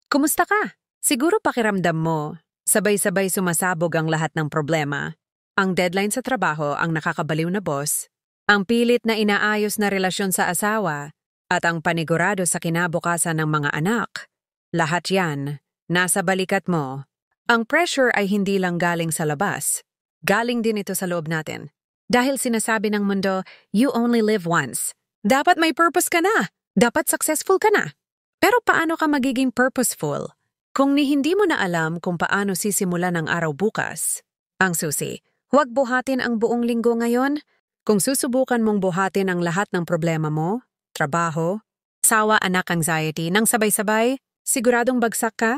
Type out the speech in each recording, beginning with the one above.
Kumusta ka? Siguro pakiramdam mo, sabay-sabay sumasabog ang lahat ng problema. Ang deadline sa trabaho, ang nakakabaliw na boss, ang pilit na inaayos na relasyon sa asawa, at ang panigurado sa kinabukasan ng mga anak. Lahat yan, nasa balikat mo. Ang pressure ay hindi lang galing sa labas. Galing din ito sa loob natin. Dahil sinasabi ng mundo, you only live once. Dapat may purpose ka na. Dapat successful ka na. Pero paano ka magiging purposeful kung hindi mo na alam kung paano sisimulan ang araw bukas? Ang susi, huwag buhatin ang buong linggo ngayon. Kung susubukan mong buhatin ang lahat ng problema mo, trabaho, sawa, anak, anxiety, nang sabay-sabay, siguradong bagsak ka?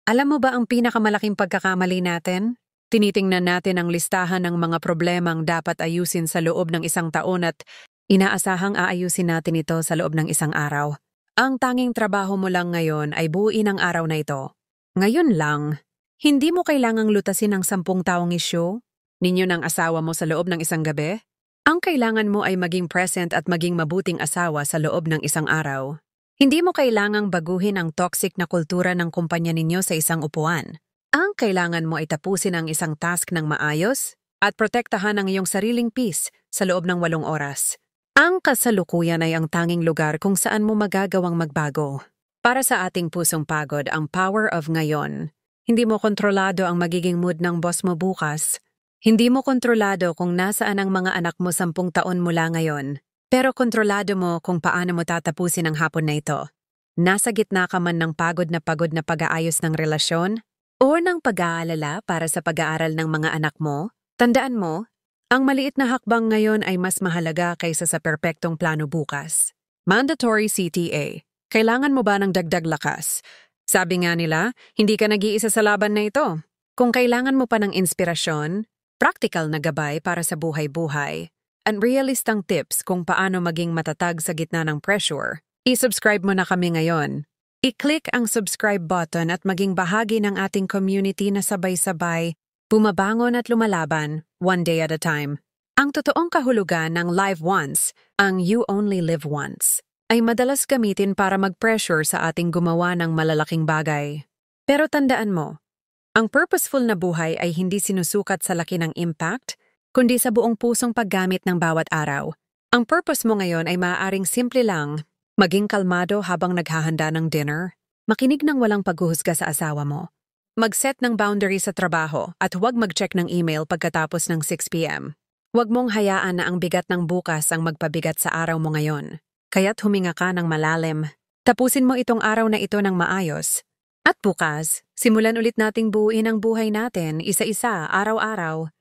Alam mo ba ang pinakamalaking pagkakamali natin? Tinitingnan natin ang listahan ng mga problemang dapat ayusin sa loob ng isang taon at inaasahang aayusin natin ito sa loob ng isang araw. Ang tanging trabaho mo lang ngayon ay buuin ang araw na ito. Ngayon lang, hindi mo kailangang lutasin ang 10 taong isyu, ninyo ng asawa mo sa loob ng isang gabi. Ang kailangan mo ay maging present at maging mabuting asawa sa loob ng isang araw. Hindi mo kailangang baguhin ang toxic na kultura ng kumpanya ninyo sa isang upuan. Ang kailangan mo ay tapusin ang isang task ng maayos at protektahan ang iyong sariling peace sa loob ng 8 oras. Ang kasalukuyan ay ang tanging lugar kung saan mo magagawang magbago. Para sa ating pusong pagod, ang power of ngayon. Hindi mo kontrolado ang magiging mood ng boss mo bukas. Hindi mo kontrolado kung nasaan ang mga anak mo 10 taon mula ngayon. Pero kontrolado mo kung paano mo tatapusin ang hapon na ito. Nasa gitna ka man ng pagod na pag-aayos ng relasyon o ng pag-aalala para sa pag-aaral ng mga anak mo, tandaan mo, ang maliit na hakbang ngayon ay mas mahalaga kaysa sa perpektong plano bukas. Mandatory CTA. Kailangan mo ba ng dagdag lakas? Sabi nga nila, hindi ka nag-iisa sa laban na ito. Kung kailangan mo pa ng inspirasyon, practical na gabay para sa buhay-buhay, at realistang tips kung paano maging matatag sa gitna ng pressure, i-subscribe mo na kami ngayon. I-click ang subscribe button at maging bahagi ng ating community na sabay-sabay bumabangon at lumalaban, one day at a time. Ang totoong kahulugan ng live once, ang you only live once, ay madalas gamitin para mag-pressure sa ating gumawa ng malalaking bagay. Pero tandaan mo, ang purposeful na buhay ay hindi sinusukat sa laki ng impact, kundi sa buong pusong paggamit ng bawat araw. Ang purpose mo ngayon ay maaaring simple lang, maging kalmado habang naghahanda ng dinner, makinig ng walang paghuhusga sa asawa mo, mag-set ng boundary sa trabaho at huwag mag-check ng email pagkatapos ng 6 p.m. Huwag mong hayaan na ang bigat ng bukas ang magpabigat sa araw mo ngayon. Kaya't huminga ka ng malalim. Tapusin mo itong araw na ito ng maayos. At bukas, simulan ulit nating buuin ang buhay natin isa-isa, araw-araw.